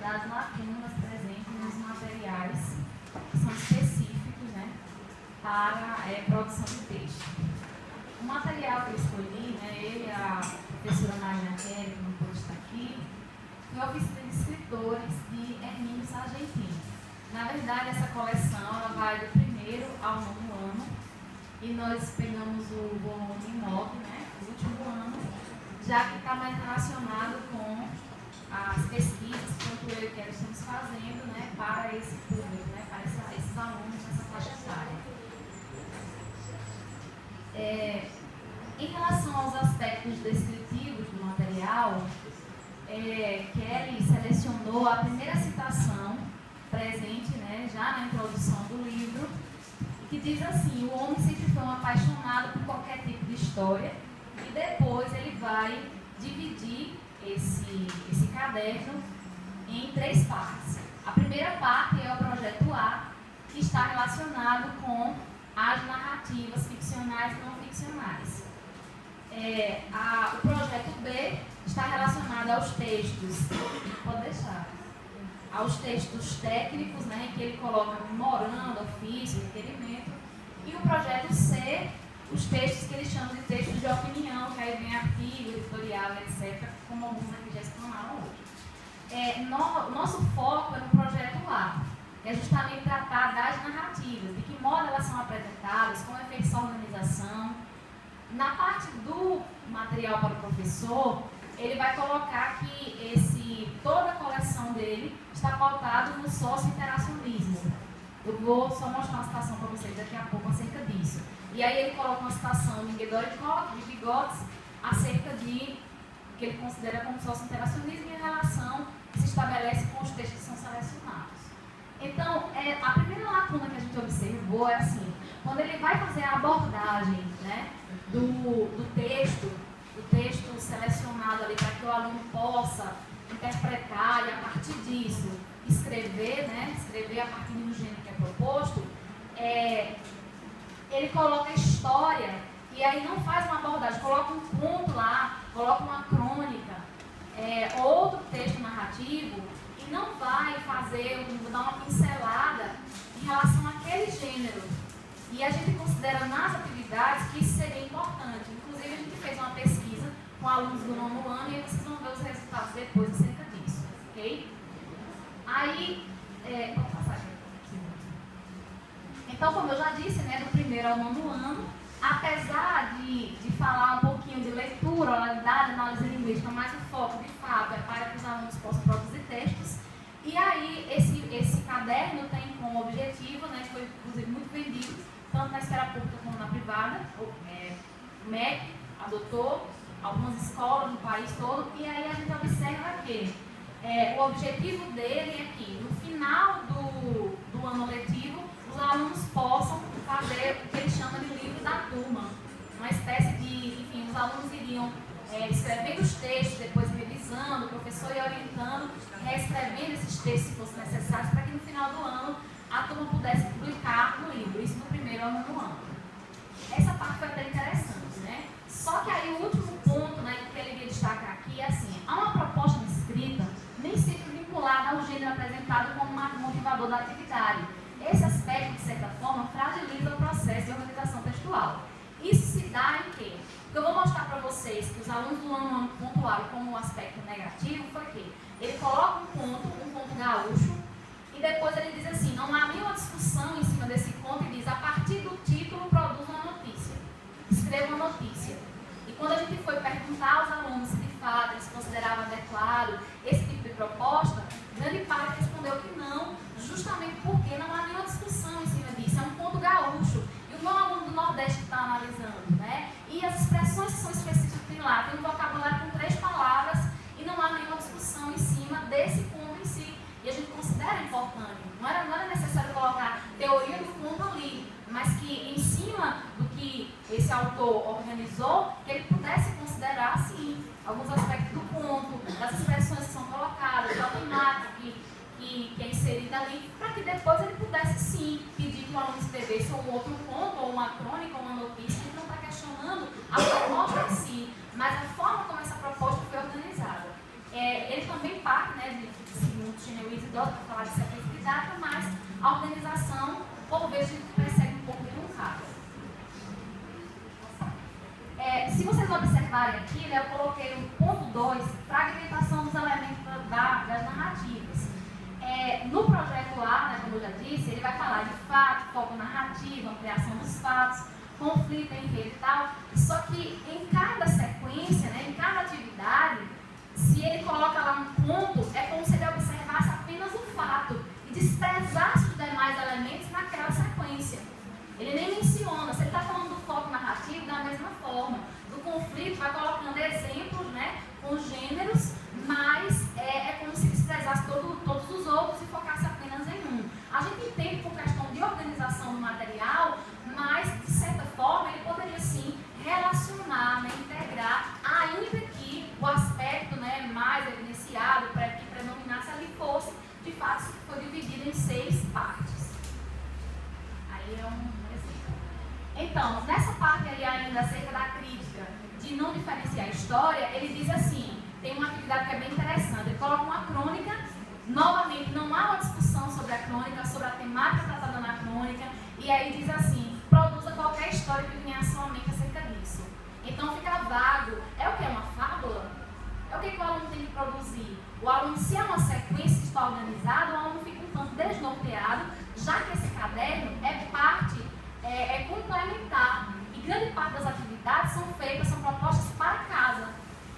das lacunas presentes nos materiais que são específicos, né, para a produção de texto. O material que eu escolhi, né, ele e a professora Marina Kelly, que não pôde estar aqui, foi a oficina de escritores de Hermínio Sargentini. Na verdade, essa coleção ela vai do 1º ao 9º ano, e nós pegamos o volume 9, né, o último ano, já que está mais relacionado com as pesquisas que tanto eu e Kelly estamos fazendo, né, para esse público, né, para esses alunos nessa faixa etária. Em relação aos aspectos descritivos do material, Kelly selecionou a primeira citação presente, né, já na introdução do livro, que diz assim: o homem sempre foi um apaixonado por qualquer tipo de história, e depois ele vai dividir esse caderno em 3 partes. A primeira parte é o projeto A, que está relacionado com as narrativas ficcionais e não ficcionais. O projeto B está relacionado aos textos, pode deixar, aos textos técnicos, né, em que ele coloca memorando, ofício, requerimento. E o projeto C, os textos que ele chama de textos de opinião, que aí vem artigo, editorial, etc., como alguns aqui já explanaram hoje. Nosso foco é no projeto A, que é justamente tratar das narrativas, de que modo elas são apresentadas, como é feita essa organização. Na parte do material para o professor, ele vai colocar que toda a coleção dele está pautada no sócio-interacionismo. Eu vou só mostrar uma citação para vocês daqui a pouco acerca disso. E aí ele coloca uma citação de Vygotsky acerca de o que ele considera como sócio-interacionismo e a relação que se estabelece com os textos que são selecionados. Então, a primeira lacuna que a gente observou é assim: quando ele vai fazer a abordagem, né, do texto selecionado ali para que o aluno possa interpretar e, a partir disso, escrever a partir do gênero que é proposto, ele coloca a história e aí não faz uma abordagem, coloca um ponto lá, coloca uma crônica, outro texto narrativo, e não vai dar uma pincelada em relação àquele gênero. E a gente considera nas atividades que isso seria importante. Inclusive, a gente fez uma pesquisa com alunos do 9º ano e vocês vão ver os resultados depois acerca disso, ok? Aí, vamos passar aqui. Então, como eu já disse, né, do 1º ao 9º ano, apesar de falar um pouquinho de leitura, oralidade, análise linguística, mas o foco, de fato, é para que os alunos possam produzir textos. E aí, esse caderno tem como objetivo, né, foi inclusive muito vendido, tanto na esfera pública como na privada. O MEC adotou algumas escolas no país todo, e aí a gente observa que o objetivo dele é que, no final do ano letivo, os alunos possam fazer o que ele chama de livro da turma, uma espécie de, enfim, os alunos iriam escrevendo os textos, depois revisando, o professor ia orientando, reescrevendo esses textos se fosse necessário, para que no final do ano a turma pudesse publicar no livro, isso do 1º ao 9º ano. Essa parte foi até interessante, né? Só que aí o último ponto, né, que ele ia destacar aqui é assim: há uma proposta de escrita nem sempre vinculada ao gênero apresentado como motivador da atividade. Esse aspecto, de certa forma, fragiliza o processo de organização textual. Isso se dá em quê? O que eu vou mostrar para vocês que os alunos do ano pontuaram como um aspecto negativo foi que ele coloca um ponto gaúcho, e depois ele diz assim: não há nenhuma discussão em cima desse ponto, e diz: a partir do título produz uma notícia, escreva uma notícia. E quando a gente foi perguntar aos alunos se de fato eles consideravam adequado esse tipo de proposta, grande parte respondeu que não, justamente porque não há nenhuma discussão em cima disso, é um ponto gaúcho. E o meu aluno do Nordeste está analisando, né? E as expressões que são específicas que tem lá, tem um vocabulário com 3 palavras e não há nenhuma discussão em cima desse ponto em si. E a gente considera importante. Não era necessário colocar teoria do ponto ali, mas que em cima do que esse autor organizou, que ele pudesse considerar, sim, alguns aspectos do ponto, das expressões que são colocadas, da temática que é inserida ali, para que depois ele pudesse, sim, pedir que o aluno escrevesse um outro ponto, ou uma crônica, ou uma notícia. A gente não está questionando a proposta em si, mas a forma como essa proposta foi organizada. Ele também parte, né, de segundo idosa para falar de sequência didática, mas a organização, por vezes, a gente percebe um pouco truncada. Se vocês observarem aqui, né, eu coloquei no ponto 2, fragmentação dos elementos das narrativas. No projeto A, né, como eu já disse, ele vai falar de fato, foco narrativo, ampliação dos fatos, conflito, enredo e tal. Só que em cada sequência, né, em cada atividade, se ele coloca lá um ponto, é como se ele observasse apenas o fato e desprezasse os demais elementos naquela sequência. Ele nem menciona. Se ele está falando do foco narrativo, da mesma forma. Do conflito, vai colocando exemplos, né, com gêneros, mas é como se desprezasse todos os outros e focasse apenas em um. A gente entende por questão de organização do material, mas, de certa forma, ele poderia sim relacionar, né, integrar, ainda que o aspecto, né, mais evidenciado, que predominasse ali fosse, de fato, foi dividido em 6 partes. Aí é um exemplo. Então, nessa parte aí ainda acerca da crítica de não diferenciar a história, ele diz assim, tem uma atividade que é bem interessante, ele coloca uma crônica, novamente não há uma discussão sobre a crônica, sobre a temática tratada na crônica, e aí diz assim, produza qualquer história que venha à sua mente acerca disso. Então fica vago, é o que? É uma fábula? É o que o aluno tem que produzir? O aluno, se é uma sequência está organizada, o aluno fica um tanto desnorteado, já que esse caderno é complementar, e grande parte das atividades são propostas para casa.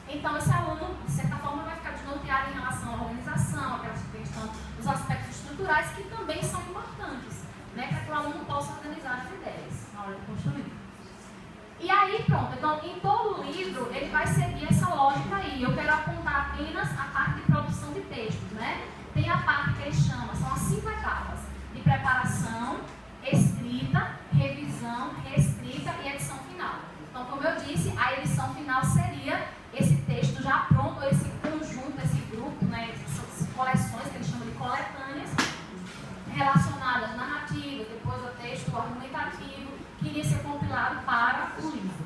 Então esse aluno, de certa forma, vai ficar desnorteado em relação à organização, aquela questão dos aspectos estruturais, que também são importantes, né, para que o aluno possa organizar as ideias na hora de construir. E aí, pronto, então, em todo o livro, ele vai seguir essa lógica aí. Eu quero apontar apenas a parte de produção de textos, né? Tem a parte que ele chama, são as 5 etapas, de preparação, escrita, revisão, reescrita e edição final. Então, como eu disse, a edição final seria esse texto já pronto, esse conjunto, esse grupo, né, essas coleções que ele chama de coletâneas, relacionadas às narrativas, depois ao texto argumentativo, que iria ser compilado para o livro.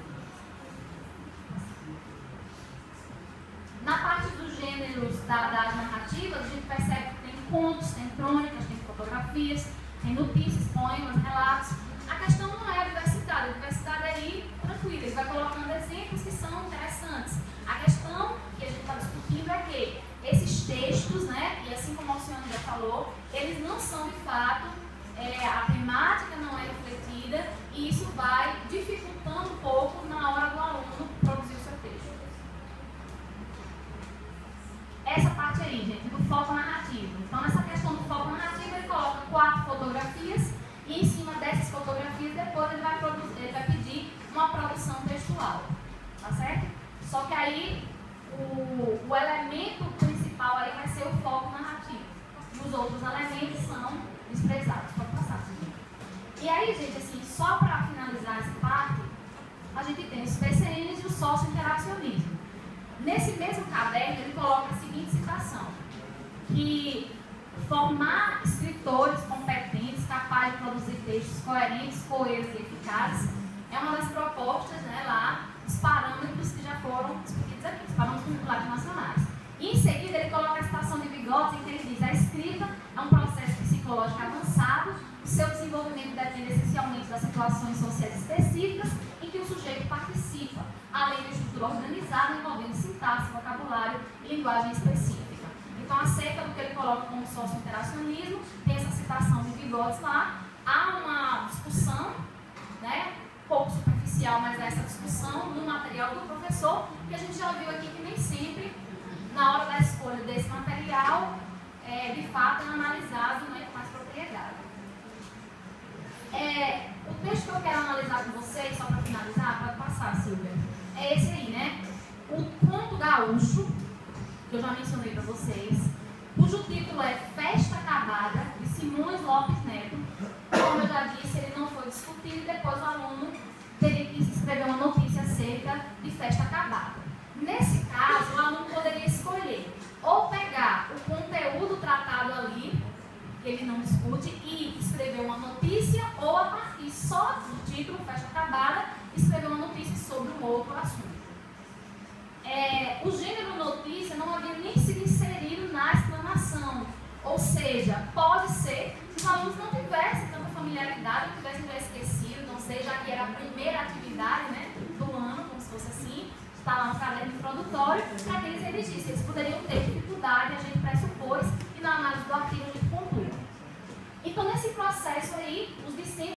Na parte dos gêneros das narrativas, a gente percebe que tem contos, tem crônicas, tem fotografias, tem notícias, poemas, relatos. A questão não é a diversidade é aí tranquila, ele vai colocando exemplos que são interessantes. A questão que a gente está discutindo é que esses textos, né, e assim como a Alcione já falou, eles não são de fato, a temática não é refletida e isso vai dificultando um pouco na hora do aluno produzir o seu texto. Essa parte aí, gente, do foco narrativo. Então, nessa questão do foco narrativo, ele coloca 4 fotografias e em cima dessas fotografias, depois ele vai pedir uma produção textual. Tá certo? Só que aí, o elemento principal aí vai ser o foco narrativo. E os outros elementos são desprezados. Pode passar, gente. E aí, gente, assim, só para finalizar essa parte, a gente tem os PCNs e o sócio-interacionismo. Nesse mesmo caderno, ele coloca a seguinte citação, que formar escritores competentes, capazes de produzir textos coerentes, coesos e eficazes, é uma das propostas, né, lá, dos parâmetros que já foram discutidos aqui, os parâmetros curriculares nacionais. E em seguida, ele coloca a citação de Vygotsky, em que ele diz: a escrita é um processo psicológico avançado, o seu desenvolvimento depende essencialmente das situações sociais específicas em que o sujeito participa, além da estrutura organizada envolvendo sintaxe, vocabulário e linguagem específica. Então, acerca do que ele coloca como sócio-interacionismo, tem essa citação de Vygotsky lá, há uma discussão, né, pouco superficial, mas essa discussão no material do professor, que a gente já viu aqui que nem sempre, na hora da escolha desse material, de fato é analisado, né, com mais propriedade. O texto que eu quero analisar com vocês, só para finalizar, pode passar, Silvia, é esse aí, né? O Conto Gaúcho, que eu já mencionei para vocês, cujo título é Festa Acabada, de Simões Lopes Neto. Como eu já disse, ele não foi discutido e depois o aluno teria que escrever uma notícia acerca de festa acabada. Nesse caso, o aluno poderia escolher ou pegar o conteúdo tratado ali, que ele não discute, e escrever uma notícia, ou a partir só do título, Festa Acabada, escrever uma notícia sobre um outro assunto. O gênero notícia não havia nem sido inserido na explanação, ou seja, seja, pode ser que os alunos não tivessem tanta familiaridade, não tivessem já esquecido, não sei, já que era a primeira atividade, né, do ano, como se fosse assim, está lá um caderno introdutório, para que eles redigissem. Eles poderiam ter dificuldade, a gente pressupôs, e na análise do artigo a gente conclui. Então, nesse processo aí, os discípulos